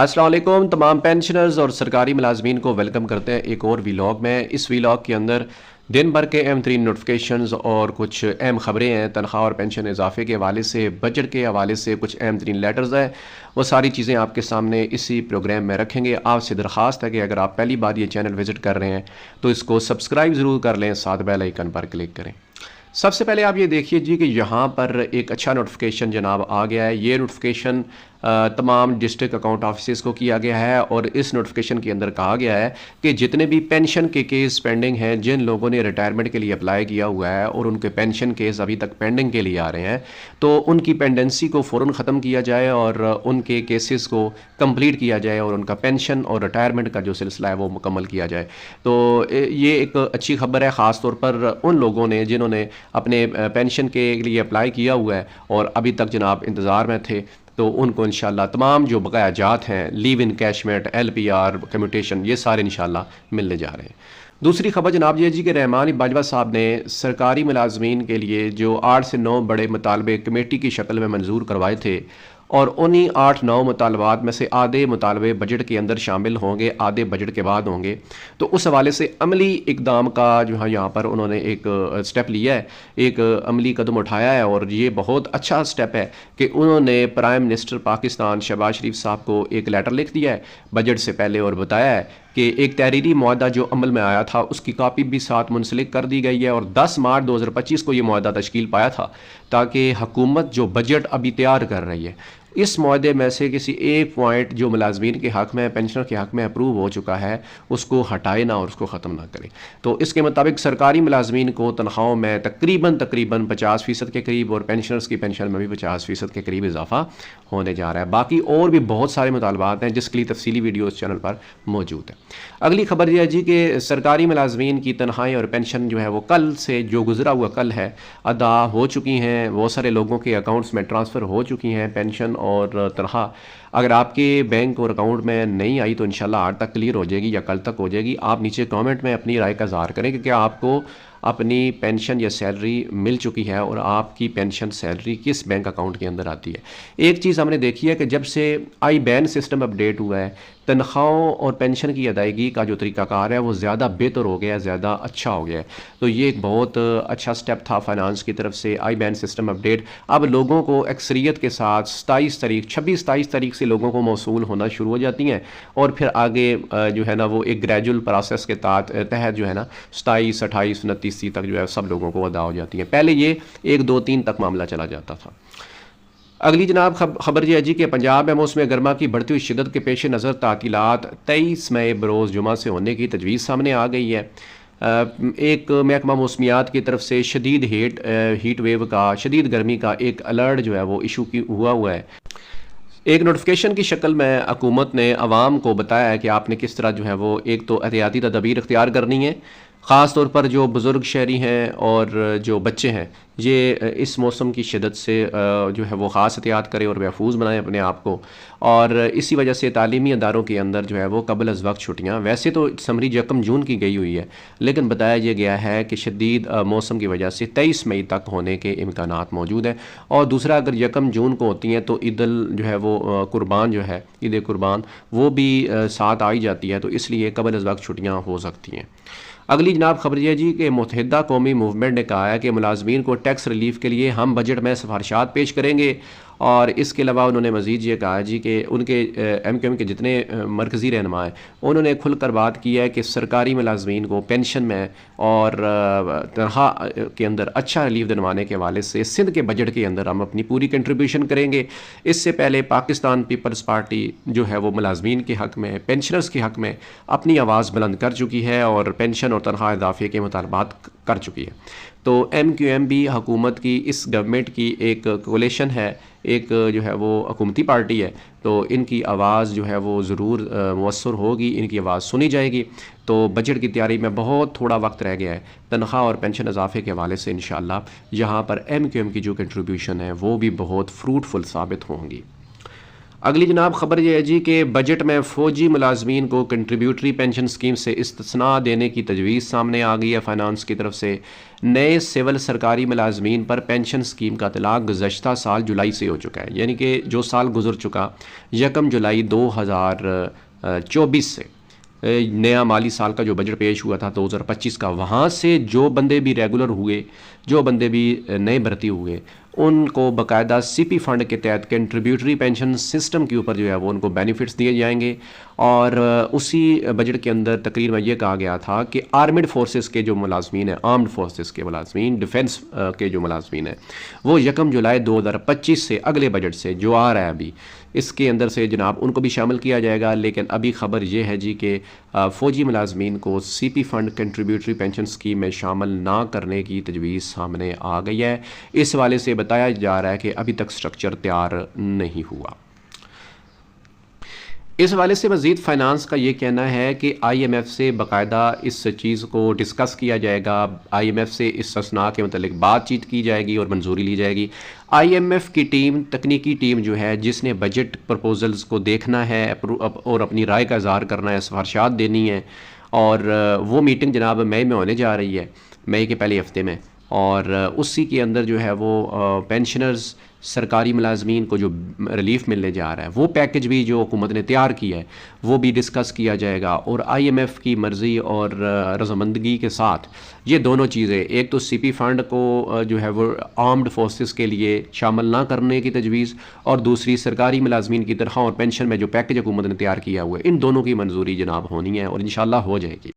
अस्सलाम वालेकुम तमाम पेंशनर्स और सरकारी मुलाजमीन को वेलकम करते हैं एक और व्लॉग में। इस व्लॉग के अंदर दिन भर के अहम तरीन नोटिफिकेशंस और कुछ अहम ख़बरें हैं। तनख्वाह और पेंशन इजाफे के हवाले से, बजट के हवाले से कुछ अहम तरीन लेटर्स हैं। वो सारी चीज़ें आपके सामने इसी प्रोग्राम में रखेंगे। आपसे दरख्वास्त है कि अगर आप पहली बार ये चैनल विज़िट कर रहे हैं तो इसको सब्सक्राइब ज़रूर कर लें, साथ बेल आइकन पर क्लिक करें। सबसे पहले आप ये देखिए जी कि यहाँ पर एक अच्छा नोटिफिकेशन जनाब आ गया है। ये नोटिफिकेशन तमाम डिस्ट्रिक्ट अकाउंट ऑफिस को किया गया है और इस नोटिफिकेशन के अंदर कहा गया है कि जितने भी पेंशन के केस पेंडिंग हैं, जिन लोगों ने रिटायरमेंट के लिए अप्लाई किया हुआ है और उनके पेंशन केस अभी तक पेंडिंग के लिए आ रहे हैं, तो उनकी पेंडेंसी को फ़ौरन ख़त्म किया जाए और उनके केसेस को कंप्लीट किया जाए और उनका पेंशन और रिटायरमेंट का जो सिलसिला है वो मुकम्मल किया जाए। तो ये एक अच्छी खबर है, ख़ास तौर पर उन लोगों ने जिन्होंने अपने पेंशन के लिए अप्लाई किया हुआ है और अभी तक जनाब इंतज़ार में थे, तो उनको इंशाल्लाह तमाम जो बकाया जात हैं, लीव इनकैशमेंट, LPR, कम्यूटेशन, ये सारे इंशाल्लाह मिलने जा रहे हैं। दूसरी खबर जनाब ये जी कि रहमान बाजवा साहब ने सरकारी मुलाजमीन के लिए जो 8 से 9 बड़े मुतालबे कमेटी की शक्ल में मंजूर करवाए थे और उन्हीं 8-9 मुतालबात में से आधे मुतालबे बजट के अंदर शामिल होंगे, आधे बजट के बाद होंगे। तो उस हवाले से अमली इकदाम का जो है यहाँ पर उन्होंने एक स्टेप लिया है, एक अमली कदम उठाया है और ये बहुत अच्छा स्टेप है कि उन्होंने प्राइम मिनिस्टर पाकिस्तान शहबाज शरीफ साहब को एक लेटर लिख दिया है बजट से पहले और बताया है कि एक तहरीरी मुआहदा जो अमल में आया था उसकी कापी भी साथ मुंसलिक कर दी गई है और 10 मार्च 2025 को ये मुआहदा तश्कील पाया था ताकि हुकूमत जो बजट अभी तैयार कर रही है इस मुआहदे में से किसी एक पॉइंट जो मुलाजमीन के हक़ में, पेंशनर के हक़ में अप्रूव हो चुका है, उसको हटाए ना और उसको ख़त्म ना करे। तो इसके मुताबिक सरकारी मुलाजमीन को तनख्वाहों में तकरीबन 50% के करीब और पेंशनर्स की पेंशन में भी 50% के करीब इजाफा होने जा रहा है। बाकी और भी बहुत सारे मुतालबात हैं जिसके लिए तफसीली वीडियो इस चैनल पर मौजूद है। अगली खबर यह है जी कि सरकारी मुलाजमीन की तनख्वाहें और पेंशन जो है वो कल से, जो गुजरा हुआ कल है, अदा हो चुकी हैं। बहुत सारे लोगों के अकाउंट्स में ट्रांसफ़र हो चुकी हैं पेंशन और तनख्वाह। अगर आपके बैंक और अकाउंट में नहीं आई तो इंशाल्लाह आज तक क्लियर हो जाएगी या कल तक हो जाएगी। आप नीचे कमेंट में अपनी राय का इज़हार करें कि क्या आपको अपनी पेंशन या सैलरी मिल चुकी है और आपकी पेंशन सैलरी किस बैंक अकाउंट के अंदर आती है। एक चीज़ हमने देखी है कि जब से IBAN सिस्टम अपडेट हुआ है, तनख्वाहों और पेंशन की अदायगी का जो तरीक़ाकार है वो ज़्यादा बेहतर हो गया है, ज़्यादा अच्छा हो गया है। तो ये एक बहुत अच्छा स्टेप था फाइनेंस की तरफ से, IBAN सिस्टम अपडेट। अब लोगों को अक्सरियत के साथ 26-27 तारीख से लोगों को मौसूल होना शुरू हो जाती हैं और फिर आगे जो है ना वो एक ग्रेजुअल प्रोसेस के तहत जो है ना 27, 28, 29 तक जो है सब लोगों को अदा हो जाती हैं। पहले ये 1, 2, 3 तक मामला चला जाता था। अगली जनाब खबर यह है जी कि पंजाब में मौसम गर्मा की बढ़ती हुई शिद्दत के पेश नज़र तातीलात 23 मई बरोज़ जुमा से होने की तजवीज़ सामने आ गई है। एक महकमा मौसमियात की तरफ से शदीद हीट वेव का, शदीद गर्मी का एक अलर्ट जो है वो इशू हुआ है। एक नोटिफिकेशन की शक्ल में हुकूमत ने आवाम को बताया है कि आपने किस तरह जो है वो एक तो एहतियाती तदबीर इख्तियार करनी है, ख़ास तौर पर जो बुज़ुर्ग शहरी हैं और जो बच्चे हैं, ये इस मौसम की शिद्दत से जो है वो ख़ास एहतियात करें और महफूज बनाएं अपने आप को। और इसी वजह से तालीमी अदारों के अंदर जो है वो कबल अज़ वक्त छुट्टियाँ, वैसे तो समरी 1 जून की गई हुई है, लेकिन बताया यह गया है कि शदीद मौसम की वजह से 23 मई तक होने के इम्कानात मौजूद हैं। और दूसरा, अगर 1 जून को होती हैं तो ईदल जो है वो कुर्बान जो है, ईद कुर्बान, वो भी साथ आई जाती है, तो इसलिए कबल अज़ वक्त छुट्टियाँ हो सकती हैं। अगली जनाब खबर यह जी कि मुत्तहिदा कौमी मूवमेंट ने कहा है कि मुलाजमीन को टैक्स रिलीफ के लिए हम बजट में सिफारिशात पेश करेंगे। और इसके अलावा उन्होंने मज़ीद ये कहा जी कि उनके MQM के जितने मरकज़ी रहनुमा हैं उन्होंने खुलकर बात की है कि सरकारी मुलाजमीन को पेंशन में और तनख्वाह के अंदर अच्छा रिलीफ दिलवाने के हवाले से सिंध के बजट के अंदर हम अपनी पूरी कंट्रीब्यूशन करेंगे। इससे पहले पाकिस्तान पीपल्स पार्टी जो है वो मुलाजमीन के हक़ में, पेंशनर्स के हक़ में अपनी आवाज़ बुलंद कर चुकी है और पेंशन और तनख्वाह इजाफे के मुतालबात कर चुकी है। तो MQM भी हुकूमत की, इस गवर्नमेंट की एक कोलिशन है, एक जो है वो हुकूमती पार्टी है, तो इनकी आवाज़ जो है वो ज़रूर मुअस्सर होगी, इनकी आवाज़ सुनी जाएगी। तो बजट की तैयारी में बहुत थोड़ा वक्त रह गया है। तनख्वाह और पेंशन इजाफे के हवाले से इंशाअल्लाह यहाँ पर MQM की जो कंट्रीब्यूशन है वो भी बहुत फ्रूटफुल साबित होंगी। अगली जनाब ख़बर यह है जी कि बजट में फ़ौजी मुलाजमीन को कंट्रीब्यूटरी पेंशन स्कीम से इस्तिस्ना देने की तजवीज़ सामने आ गई है। फाइनेंस की तरफ से नए सिविल सरकारी मुलाजमीन पर पेंशन स्कीम का इतलाक़ गुज़श्ता साल जुलाई से हो चुका है, यानी कि जो साल गुजर चुका 1 जुलाई 2024 से नया माली साल का जो बजट पेश हुआ था 2025 का, वहाँ से जो बंदे भी रेगुलर हुए, जो बंदे भी नए भर्ती हुए, उनको बाकायदा सीपी फ़ंड के तहत कंट्रीब्यूटरी पेंशन सिस्टम के ऊपर जो है वो उनको बेनिफिट्स दिए जाएंगे। और उसी बजट के अंदर तकरीर में ये कहा गया था कि आर्मिड फोर्सेस के जो मुलाजमीन हैं, आर्म्ड फोर्सेस के मुलाजमीन, डिफेंस के जो मुलाजमीन हैं, वो 1 जुलाई 2025 से अगले बजट से जो आ रहा है अभी, इसके अंदर से जनाब उनको भी शामिल किया जाएगा। लेकिन अभी ख़बर यह है जी कि फ़ौजी मुलाजमीन को CP fund contributory pension scheme में शामिल ना करने की तजवीज़ सामने आ गई है। इस हवाले से बताया जा रहा है कि अभी तक स्ट्रक्चर तैयार नहीं हुआ। इस हवाले से मज़ीद फ़ाइनेंस का ये कहना है कि IMF से बाकायदा इस चीज़ को डिस्कस किया जाएगा, IMF से इस्तिस्ना के मतलब बातचीत की जाएगी और मंजूरी ली जाएगी। IMF की टीम, तकनीकी टीम जो है, जिसने बजट प्रपोजल्स को देखना है और अपनी राय का इज़हार करना है, सिफारिशात देनी है, और वो मीटिंग जनाब मई में होने जा रही है, मई के पहले हफ्ते में। और उसी के अंदर जो है वो पेंशनर्स, सरकारी मुलाजमीन को जो रिलीफ मिलने जा रहा है, वो पैकेज भी जो हुकूमत ने तैयार किया है वो भी डिस्कस किया जाएगा। और IMF की मर्ज़ी और रज़ामंदगी के साथ ये दोनों चीज़ें, एक तो सीपी फ़ंड को जो है वो आर्म्ड फोर्सेस के लिए शामिल ना करने की तजवीज़, और दूसरी सरकारी मुलाजमीन की तनख्वाह और पेंशन में जो पैकेज हुकूमत ने तैयार किया हुआ है, इन दोनों की मंजूरी जनाब होनी है और इंशाअल्लाह हो जाएगी।